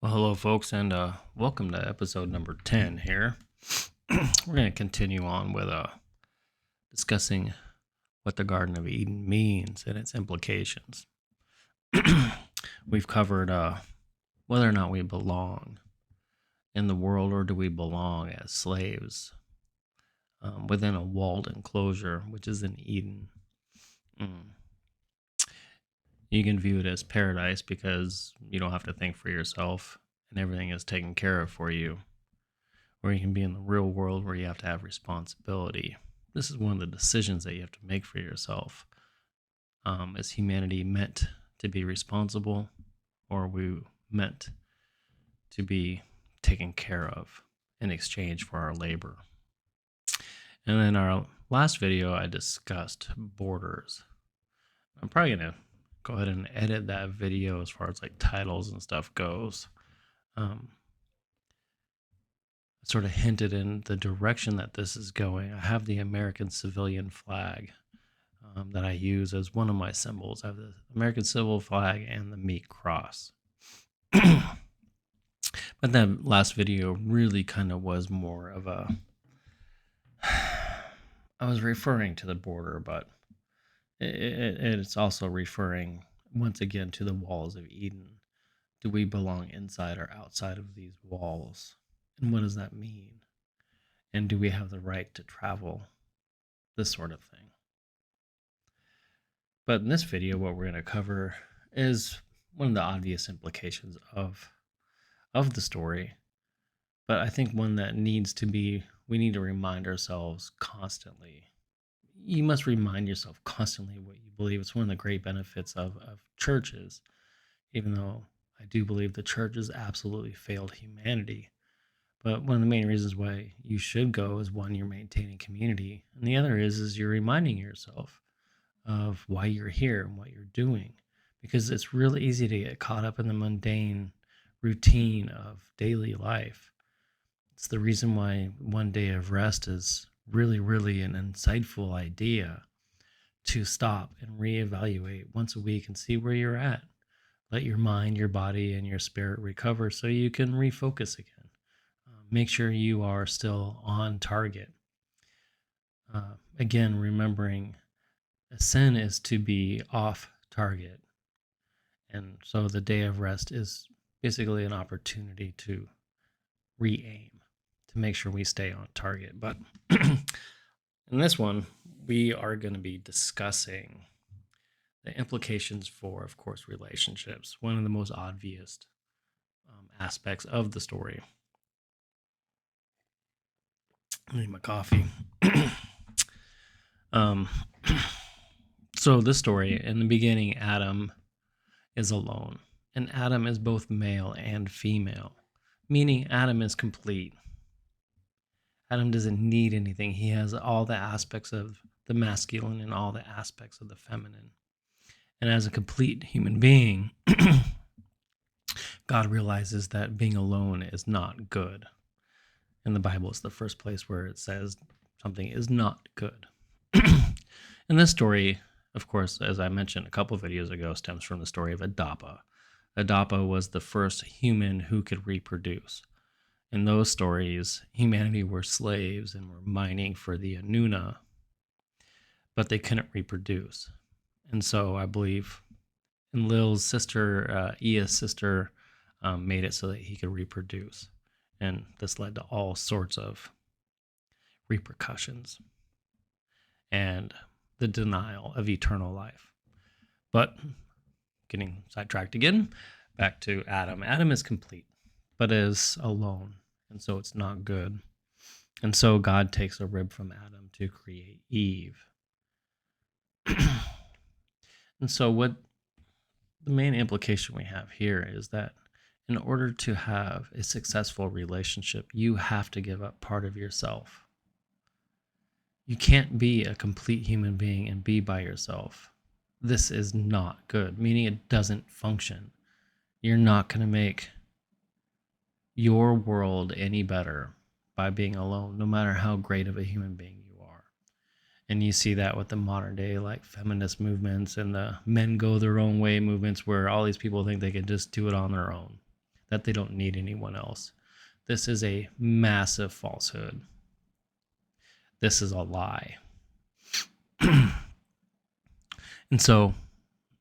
Well, hello, folks, and welcome to episode number 10 here. We're going to continue on with discussing what the Garden of Eden means and its implications. We've covered whether or not we belong in the world or do we belong as slaves within a walled enclosure, which is in Eden. Mm. You can view it as paradise because you don't have to think for yourself and everything is taken care of for you. Or you can be in the real world where you have to have responsibility. This is one of the decisions that you have to make for yourself. Is humanity meant to be responsible, or are we meant to be taken care of in exchange for our labor? And in our last video, I discussed borders. I'm probably going to go ahead and edit that video as far as like titles and stuff goes. Sort of hinted in the direction that this is going. I have the American civilian flag that I use as one of my symbols. I have the American civil flag and the meat cross. But that last video really kind of was more of a. I was referring to the border, but it's also referring once again to the walls of Eden. Do we belong inside or outside of these walls? And what does that mean? And do we have the right to travel? This sort of thing. But in this video, what we're going to cover is one of the obvious implications of the story. But I think one that we need to remind ourselves constantly. You must remind yourself constantly what you believe. It's one of the great benefits of churches, even though I do believe the church has absolutely failed humanity. But one of the main reasons why you should go is one, you're maintaining community, and the other is you're reminding yourself of why you're here and what you're doing, because it's really easy to get caught up in the mundane routine of daily life. It's the reason why one day of rest is really, really an insightful idea, to stop and reevaluate once a week and see where you're at. Let your mind, your body, and your spirit recover so you can refocus again. Make sure you are still on target. Again, remembering a sin is to be off target. And so the day of rest is basically an opportunity to re-aim, to make sure we stay on target. But in this one, we are going to be discussing the implications for, of course, relationships, one of the most obvious aspects of the story. I need my coffee. So this story, in the beginning, Adam is alone, and Adam is both male and female, meaning Adam is complete. Adam doesn't need anything. He has all the aspects of the masculine and all the aspects of the feminine. And as a complete human being, God realizes that being alone is not good. In the Bible, it's the first place where it says something is not good. And this story, of course, as I mentioned a couple of videos ago, stems from the story of Adapa. Adapa was the first human who could reproduce. In those stories, humanity were slaves and were mining for the Anuna, but they couldn't reproduce. And so I believe Enlil's sister, Ea's sister, made it so that he could reproduce. And this led to all sorts of repercussions and the denial of eternal life. But getting sidetracked again, back to Adam. Adam is complete, but is alone, and so it's not good. And so God takes a rib from Adam to create Eve. And so what the main implication we have here is that in order to have a successful relationship, you have to give up part of yourself. You can't be a complete human being and be by yourself. This is not good, meaning it doesn't function. You're not going to make your world any better by being alone, no matter how great of a human being you are. And you see that with the modern day like feminist movements and the men go their own way movements, where all these people think they can just do it on their own. that they don't need anyone else. This is a massive falsehood. This is a lie. And so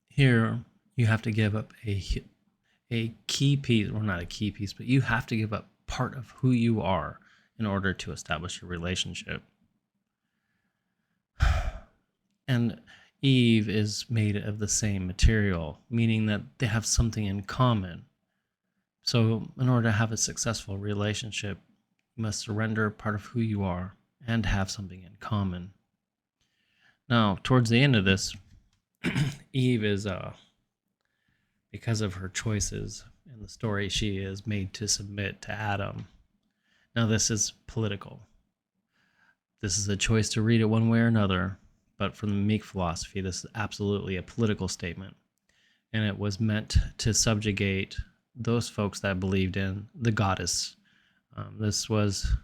here you have to give up a key piece, or not a key piece, but you have to give up part of who you are in order to establish a relationship. And Eve is made of the same material, meaning that they have something in common. So in order to have a successful relationship, you must surrender part of who you are and have something in common. Now, towards the end of this, Eve is, because of her choices in the story, she is made to submit to Adam. Now, this is political. This is a choice to read it one way or another, but from the Meek philosophy, this is absolutely a political statement. And it was meant to subjugate those folks that believed in the goddess. This was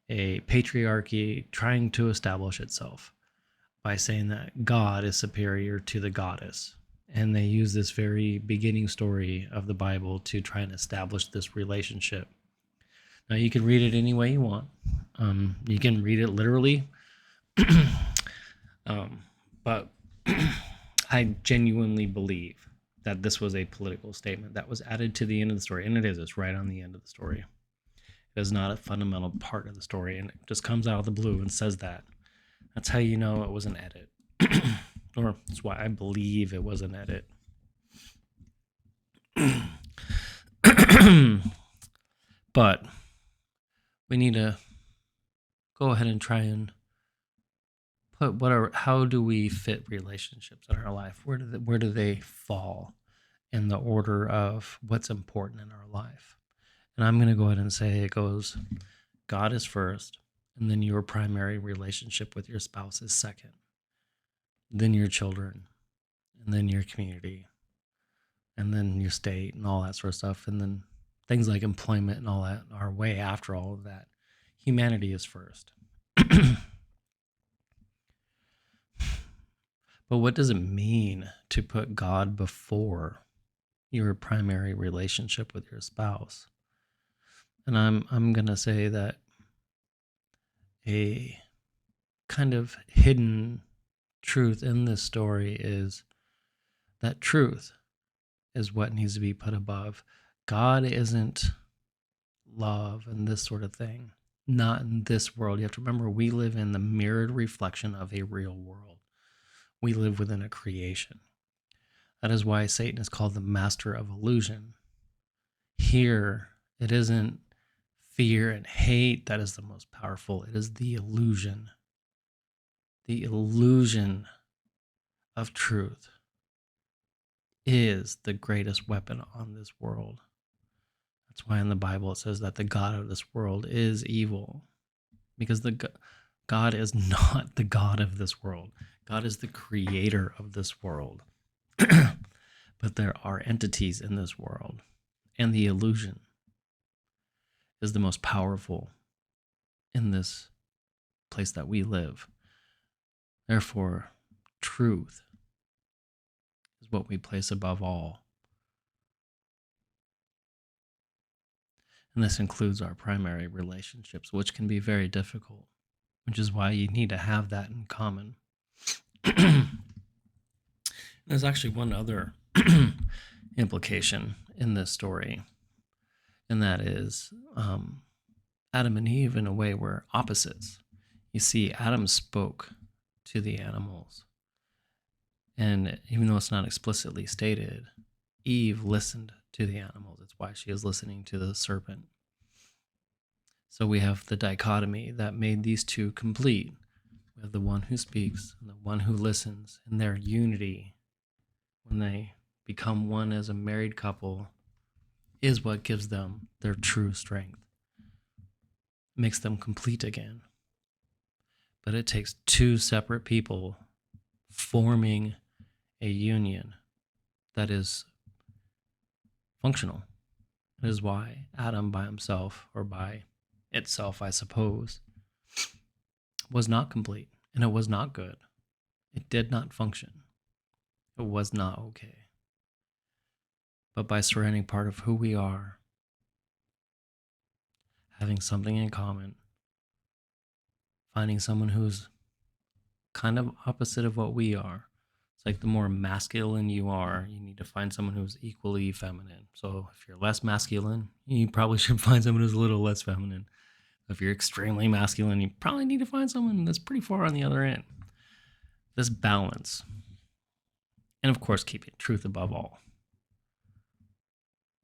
a patriarchy trying to establish itself by saying that God is superior to the goddess. And they use this very beginning story of the Bible to try and establish this relationship. Now, you can read it any way you want. You can read it literally. But I genuinely believe that this was a political statement that was added to the end of the story. And it is. It's right on the end of the story. It is not a fundamental part of the story. And it just comes out of the blue and says that. That's how you know it was an edit. Or that's why I believe it was an edit. But we need to go ahead and try and put how do we fit relationships in our life? Where do they fall in the order of what's important in our life? And I'm going to go ahead and say it goes, God is first, and then your primary relationship with your spouse is second, then your children, and then your community, and then your state and all that sort of stuff. And then things like employment and all that are way after all of that. Humanity is first. But what does it mean to put God before your primary relationship with your spouse? And I'm going to say that a kind of hidden truth in this story is that truth is what needs to be put above. God isn't love and this sort of thing. Not in this world. You have to remember, we live in the mirrored reflection of a real world. We live within a creation. That is why Satan is called the master of illusion. Here, it isn't fear and hate that is the most powerful. It is the illusion. The illusion of truth is the greatest weapon on this world. That's why in the Bible it says that the God of this world is evil. Because God is not the God of this world. God is the creator of this world. But there are entities in this world. And the illusion is the most powerful in this place that we live. Therefore, truth is what we place above all. And this includes our primary relationships, which can be very difficult, which is why you need to have that in common. There's actually one other implication in this story, and that is Adam and Eve, in a way, were opposites. You see, Adam spoke to the animals, and even though it's not explicitly stated, Eve listened to the animals. That's why she is listening to the serpent. So we have the dichotomy that made these two complete. We have the one who speaks and the one who listens, and their unity, when they become one as a married couple, is what gives them their true strength. Makes them complete again. But it takes two separate people forming a union that is functional. It is why Adam by himself, or by itself, I suppose, was not complete, and it was not good. It did not function. It was not okay. But by surrendering part of who we are having something in common, finding someone who's kind of opposite of what we are. It's like the more masculine you are, you need to find someone who's equally feminine. So if you're less masculine, you probably should find someone who's a little less feminine. If you're extremely masculine, you probably need to find someone that's pretty far on the other end. This balance. And of course, keeping truth above all.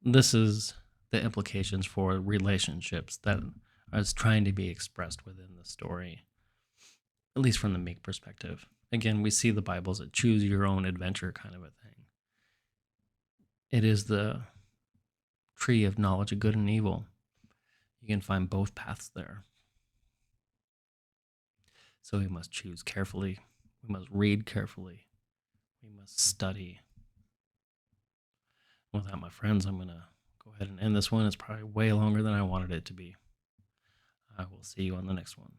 This is the implications for relationships that is trying to be expressed within the story, at least from the Meek perspective. Again, we see the Bible as a choose your own adventure kind of a thing. It is the tree of knowledge of good and evil. You can find both paths there. So we must choose carefully. We must read carefully. We must study. With that, my friends, I'm going to go ahead and end this one. It's probably way longer than I wanted it to be. I will see you on the next one.